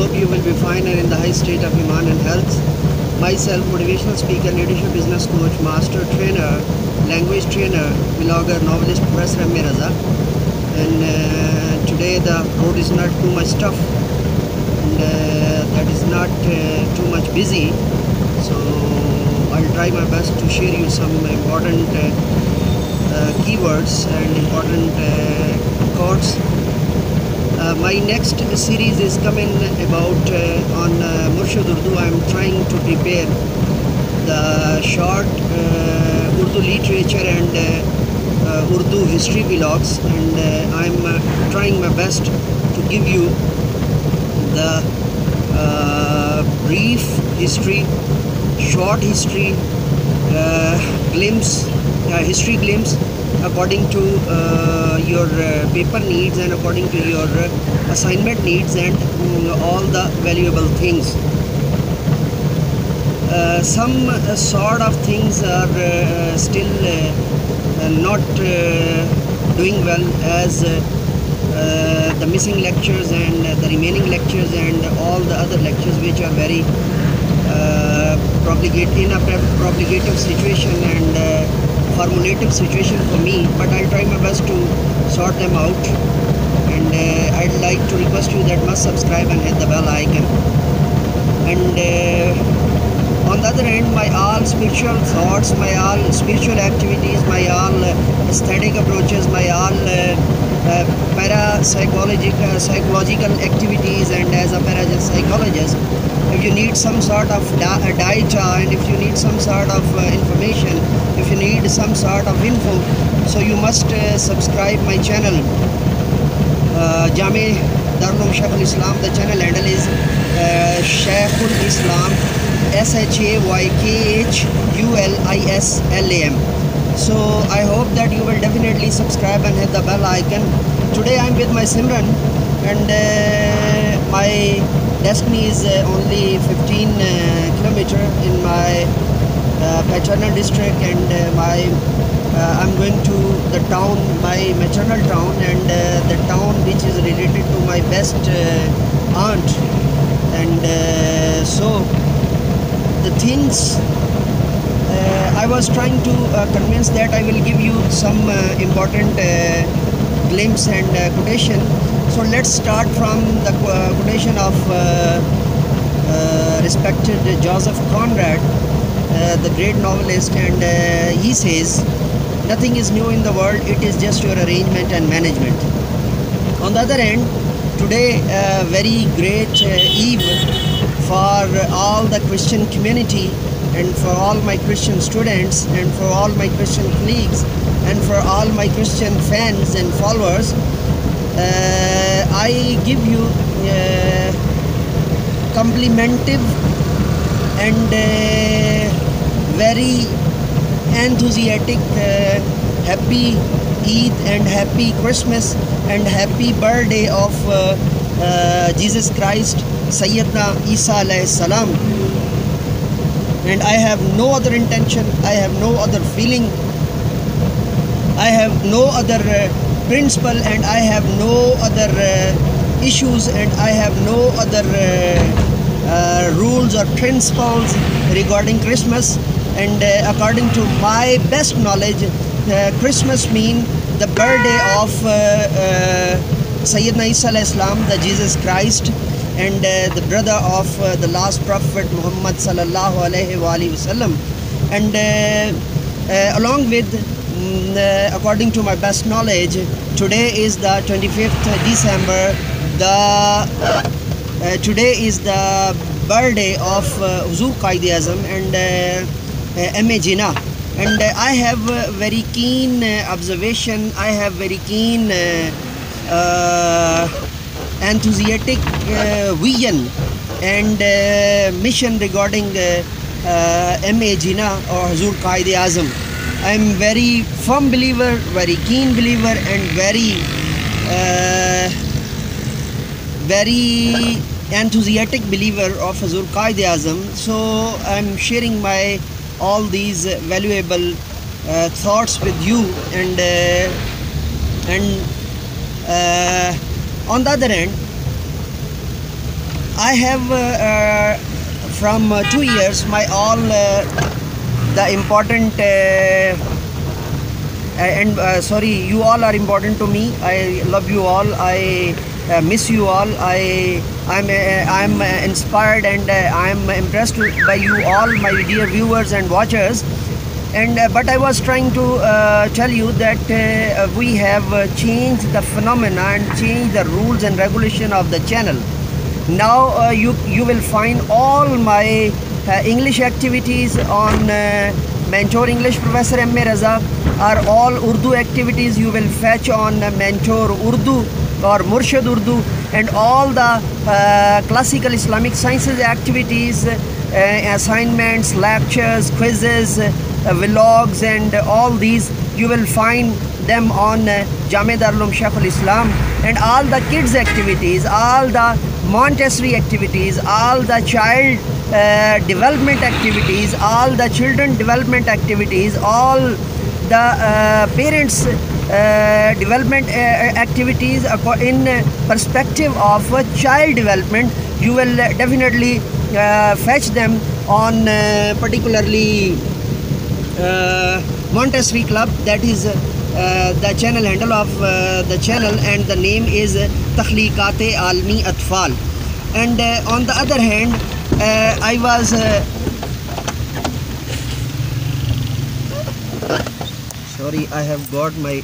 hope you will be fine and in the high state of Iman and health. Myself, motivational speaker, leadership business coach, master trainer, language trainer, vlogger, novelist, Prof MA Raza. And today the road is not too much tough and that is not too much busy. So I'll try my best to share you some important keywords and important quotes. My next series is coming about on Murshid Urdu. I am trying to prepare the short Urdu literature and Urdu history vlogs, and I am trying my best to give you the brief history, short history, history glimpse according to your paper needs and according to your assignment needs and all the valuable things. Some sort of things are still not doing well, as the missing lectures and the remaining lectures and all the other lectures which are very in a propagative situation and formulative situation for me, but I'll try my best to sort them out. And I'd like to request you that must subscribe and hit the bell icon. And on the other hand, my all spiritual thoughts, my all spiritual activities, my all aesthetic approaches, my all psychological activities, and as a parapsychologist, if you need some sort of data and if you need some sort of information, if you need some sort of info, so you must subscribe my channel, Jame Darul Shaykhul Islam. The channel handle is Shaykhul Islam, SHAYKHULISLAM. So I hope that you will definitely subscribe and hit the bell icon. Today I am with my Simran, and my destiny is only 15 kilometer in my paternal district, and I'm going to the town, my maternal town, and the town which is related to my best aunt. And so the things I was trying to convince that I will give you some important glimpse and quotation. So let's start from the quotation of respected Joseph Conrad, the great novelist, and he says, "Nothing is new in the world, it is just your arrangement and management." On the other hand, today very great eve for all the Christian community and for all my Christian students and for all my Christian colleagues and for all my Christian fans and followers. I give you complimentive and very enthusiastic happy Eid and happy Christmas and happy birthday of Jesus Christ, Sayyidina Isa alayhi salam. And I have no other intention, I have no other feeling, I have no other principle, and I have no other issues, and I have no other rules or principles regarding Christmas. And according to my best knowledge, Christmas means the birthday of Sayyidina Isa alayhi salam, the Jesus Christ, and the brother of the last prophet Muhammad sallallahu alaihi wasallam. And along with according to my best knowledge, today is the 25th December. Today is the birthday of Huzur Qaid-e-Azam and MA Jinnah. And I have very keen observation, I have very keen enthusiastic vision and mission regarding MA Jinnah or Huzur Qaid-e-Azam. I am very firm believer, very keen believer, and very enthusiastic believer of Huzur Qaid-e-Azam. So I am sharing my all these valuable thoughts with you, and on the other hand, I have from 2 years my all the important and sorry, you all are important to me. I love you all. I miss you all. I'm inspired and I'm impressed by you all, my dear viewers and watchers. And but I was trying to tell you that we have changed the phenomena and changed the rules and regulation of the channel. Now you will find all my English activities on Mentor English Professor MA Raza, are all Urdu activities you will fetch on Mentor Urdu or Murshid Urdu, and all the classical Islamic sciences activities, assignments, lectures, quizzes, vlogs, and all these you will find them on Jame Darul Uloom Sheikh Islam. And all the kids activities, all the Montessori activities, all the child development activities, all the children development activities, all the parents development activities in perspective of child development, you will definitely fetch them on particularly Montessori Club. That is the channel handle of the channel, and the name is Takhliqate Almi Atfal. And on the other hand, I was sorry, I have got my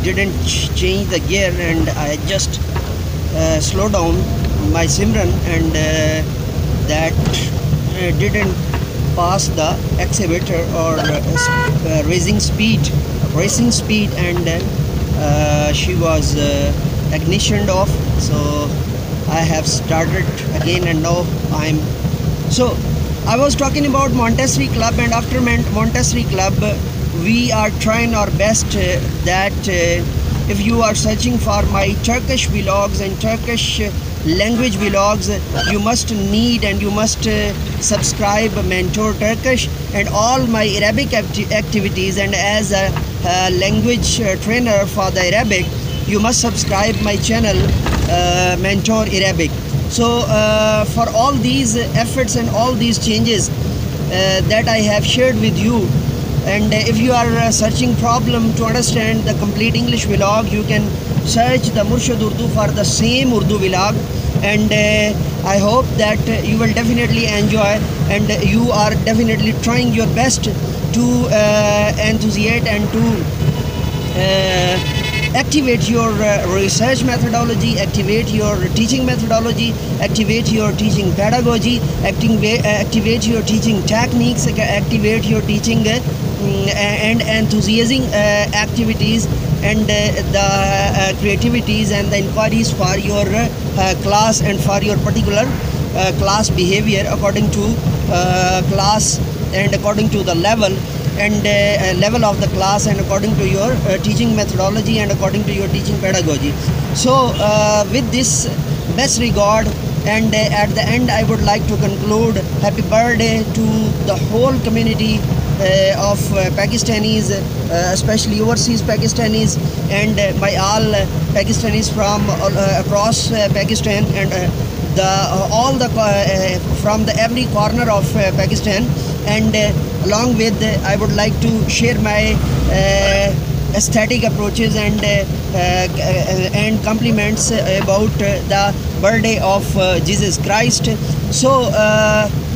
didn't change the gear, and I just slow down my Simran, and that didn't pass the excavator or racing speed, and she was ignition off. So I have started again, and now I was talking about Montessori Club. And after Montessori Club, we are trying our best that if you are searching for my Turkish vlogs and Turkish language vlogs, you must subscribe Mentor Turkish, and all my Arabic activities. And as a language trainer for the Arabic, you must subscribe my channel Mentor Arabic. So for all these efforts and all these changes that I have shared with you, and if you are searching problem to understand the complete English vlog, you can search the Murshid Urdu for the same Urdu vlog. And I hope that you will definitely enjoy, and you are definitely trying your best to enthusiate and to activate your research methodology, activate your teaching methodology, activate your teaching pedagogy, activate your teaching techniques, activate your teaching and enthusiasm activities, and the creativities and the inquiries for your class and for your particular class behavior according to class and according to the level and level of the class, and according to your teaching methodology and according to your teaching pedagogy. So with this best regard, and at the end I would like to conclude happy birthday to the whole community of Pakistanis, especially overseas Pakistanis, and my all Pakistanis from across Pakistan, and all the from the every corner of Pakistan. And along with I would like to share my aesthetic approaches and compliments about the birthday of Jesus Christ. So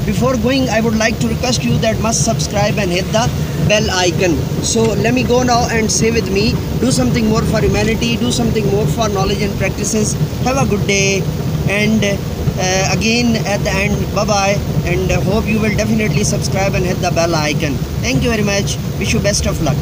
before going, I would like to request you that must subscribe and hit the bell icon. So let me go now and say with me, do something more for humanity, do something more for knowledge and practices. Have a good day, and again at the end, bye bye, and hope you will definitely subscribe and hit the bell icon. Thank you very much. Wish you best of luck.